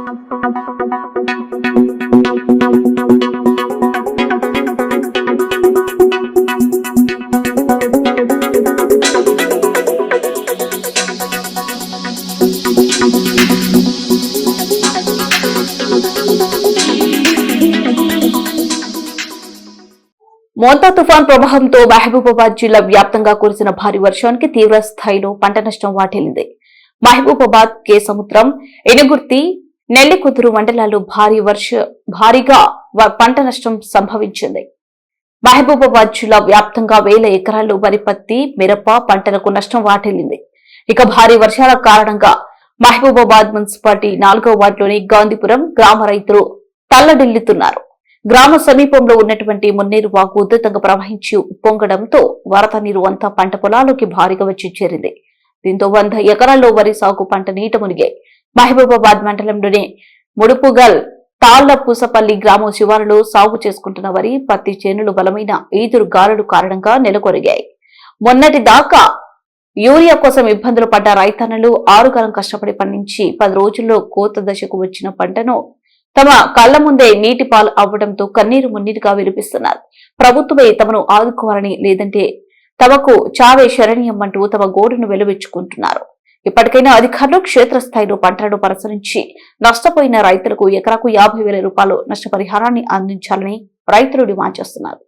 మోంతా తుఫాన్ ప్రభావంతో మహబూబాబాద్ జిల్లా వ్యాప్తంగా కురిసిన భారీ వర్షానికి తీవ్ర స్థాయిలో పంట నష్టం వాటిల్లింది. మహబూబాబాద్, కేసముద్రం, ఎనుగుర్తి, నెల్లికుదురు మండలాల్లో భారీగా పంట నష్టం సంభవించింది. మహబూబాబాద్ జిల్లా వ్యాప్తంగా 1000 ఎకరాల్లో వరి, పత్తి, మిరప పంటలకు నష్టం వాటిల్లింది. ఇక భారీ వర్షాల కారణంగా మహబూబాబాద్ మున్సిపాలిటీ 4వ వార్డులోని గాంధీపురం గ్రామ రైతులు తల్లడిల్లుతున్నారు. గ్రామ సమీపంలో ఉన్నటువంటి మున్నేరు వాగు ఉధృతంగా ప్రవహించి ఉప్పొంగడంతో వరద నీరు అంతా పంట పొలాల్లోకి భారీగా వచ్చి చేరింది. దీంతో 100 ఎకరాల్లో వరి సాగు పంట నీట మునిగాయి. మహబూబాబాద్ మండలంలోని ముడుపుగల్, తాళ్ల పూసపల్లి గ్రామం శివారులో సాగు చేసుకుంటున్న వరి, పత్తి చేనులు బలమైన ఈదురు గాలుల కారణంగా నెలకొరిగాయి. మొన్నటి దాకా యూరియా కోసం ఇబ్బందులు పడ్డ రైతన్నలు 6 కాలం కష్టపడి పండించి 10 రోజుల్లో కోత దశకు వచ్చిన పంటను తమ కళ్ల ముందే నీటి పాలు అవ్వడంతో కన్నీరు మున్నీరుగా విలిపిస్తున్నారు. ప్రభుత్వమే తమను ఆదుకోవాలని, లేదంటే తమకు చావే శరణ్యం అంటూ తమ గోడును వెలువెచ్చుకుంటున్నారు. ఇప్పటికైనా అధికారులు క్షేత్రస్థాయిలో పంటలను పరిశీలించి నష్టపోయిన రైతులకు ఎకరాకు 50,000 రూపాయలు నష్టపరిహారాన్ని అందించాలని రైతులు డిమాండ్ చేస్తున్నారు.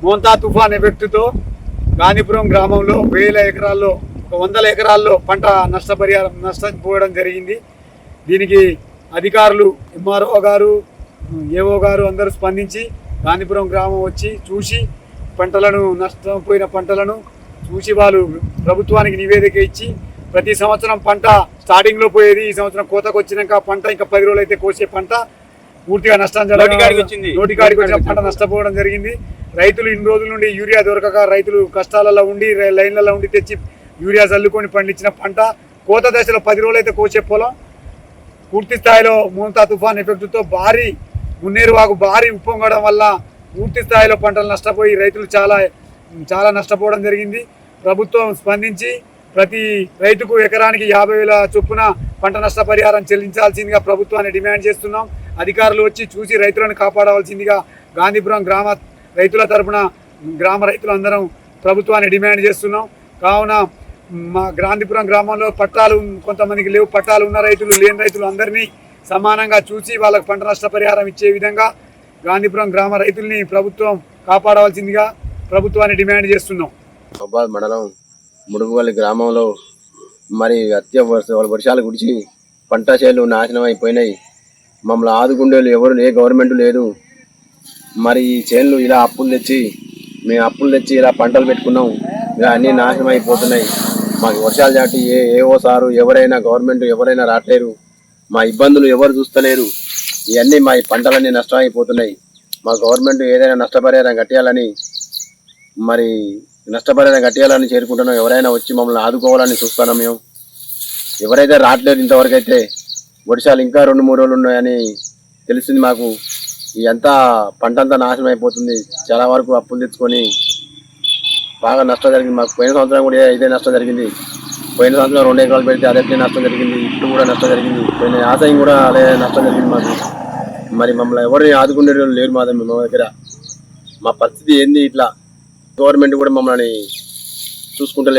మోంతా తుఫాన్ ఎఫెక్ట్తో గాంధీపురం గ్రామంలో 1000 ఎకరాల్లో 100 ఎకరాల్లో పంట నష్టపోవడం జరిగింది. దీనికి అధికారులు ఎంఆర్ఓ గారు, ఏఓ గారు అందరూ స్పందించి గాంధీపురం గ్రామం వచ్చి చూసి పంటలను నష్టపోయిన పంటలను చూసి వాళ్ళు ప్రభుత్వానికి నివేదిక ఇచ్చి ప్రతి సంవత్సరం పంట స్టార్టింగ్లో పోయేది, ఈ సంవత్సరం కోతకు వచ్చినాక పంట ఇంకా 10 రోజులు అయితే కోసే పంట పూర్తిగా నష్టం నోటికాడికి వచ్చిన పంట నష్టపోవడం జరిగింది. రైతులు ఇన్ని రోజుల నుండి యూరియా దొరకక రైతులు కష్టాలలో ఉండి లైన్లలో ఉండి తెచ్చి యూరియా చల్లుకొని పండించిన పంట కోత దశలో 10 రోజులు అయితే కోసే పొలం పూర్తి స్థాయిలో మోంతా తుఫాన్ ఎఫెక్ట్తో భారీ మున్నేరు వాగు భారీ ఉప్పొంగడం వల్ల పూర్తి స్థాయిలో పంటలు నష్టపోయి రైతులు చాలా నష్టపోవడం జరిగింది. ప్రభుత్వం స్పందించి ప్రతి రైతుకు ఎకరానికి 50,000 చొప్పున పంట నష్టపరిహారం చెల్లించాల్సిందిగా ప్రభుత్వాన్ని డిమాండ్ చేస్తున్నాం. అధికారులు వచ్చి చూసి రైతులను కాపాడవలసిందిగా గాంధీపురం గ్రామ రైతుల తరపున గ్రామ రైతులందరం ప్రభుత్వాన్ని డిమాండ్ చేస్తున్నాం. కావున మా గాంధీపురం గ్రామంలో పట్టాలు కొంతమందికి లేవు, పట్టాలు ఉన్న రైతులు లేని రైతులు అందరినీ సమానంగా చూసి వాళ్ళకు పంట నష్టపరిహారం ఇచ్చే విధంగా గాంధీపురం గ్రామ రైతుల్ని ప్రభుత్వం కాపాడవలసిందిగా ప్రభుత్వాన్ని డిమాండ్ చేస్తున్నాం. మహబాద్ మండలం ముడుగువల్లి గ్రామంలో మరి వర్షాలు కురిచి పంట చేలు నాశనం అయిపోయినాయి. మమ్మల్ని ఆదుకుండేలు ఎవరు ఏ గవర్నమెంట్ లేదు. మరి ఈ చేనులు ఇలా మేము అప్పులు తెచ్చి ఇలా పంటలు పెట్టుకున్నాం. ఇలా అన్నీ నాశనం అయిపోతున్నాయి. మాకు వర్షాలు దాటి ఏవో సారు ఎవరైనా గవర్నమెంట్ ఎవరైనా రావట్లేరు. మా ఇబ్బందులు ఎవరు చూస్తలేరు. ఇవన్నీ మా పంటలన్నీ నష్టం అయిపోతున్నాయి. మా గవర్నమెంట్ ఏదైనా నష్టపరిహారం కట్టియాలని చేరుకుంటున్నాం. ఎవరైనా వచ్చి మమ్మల్ని ఆదుకోవాలని చూస్తున్నాం. మేము ఎవరైతే రావట్లేదు ఇంతవరకు అయితే. వర్షాలు ఇంకా 2-3 రోజులు ఉన్నాయని తెలిసింది మాకు. ఇదంతా పంట అంతా నాశనం అయిపోతుంది. చాలా వరకు అప్పులు తెచ్చుకొని బాగా నష్టం జరిగింది మాకు. పోయిన సంవత్సరం కూడా ఇదే నష్టం జరిగింది. పోయిన సంవత్సరం 2 ఎకరాలు పెడితే అదే నష్టం జరిగింది. ఇప్పుడు కూడా నష్టం జరిగింది. పోయిన ఆదాయం కూడా అదే నష్టం జరిగింది మాకు. మరి మమ్మల్ని ఎవరిని ఆదుకునే లేరు మా దగ్గర. మా పరిస్థితి ఏంది ఇట్లా? గవర్నమెంట్ కూడా మమ్మల్ని చూసుకుంటలేదు.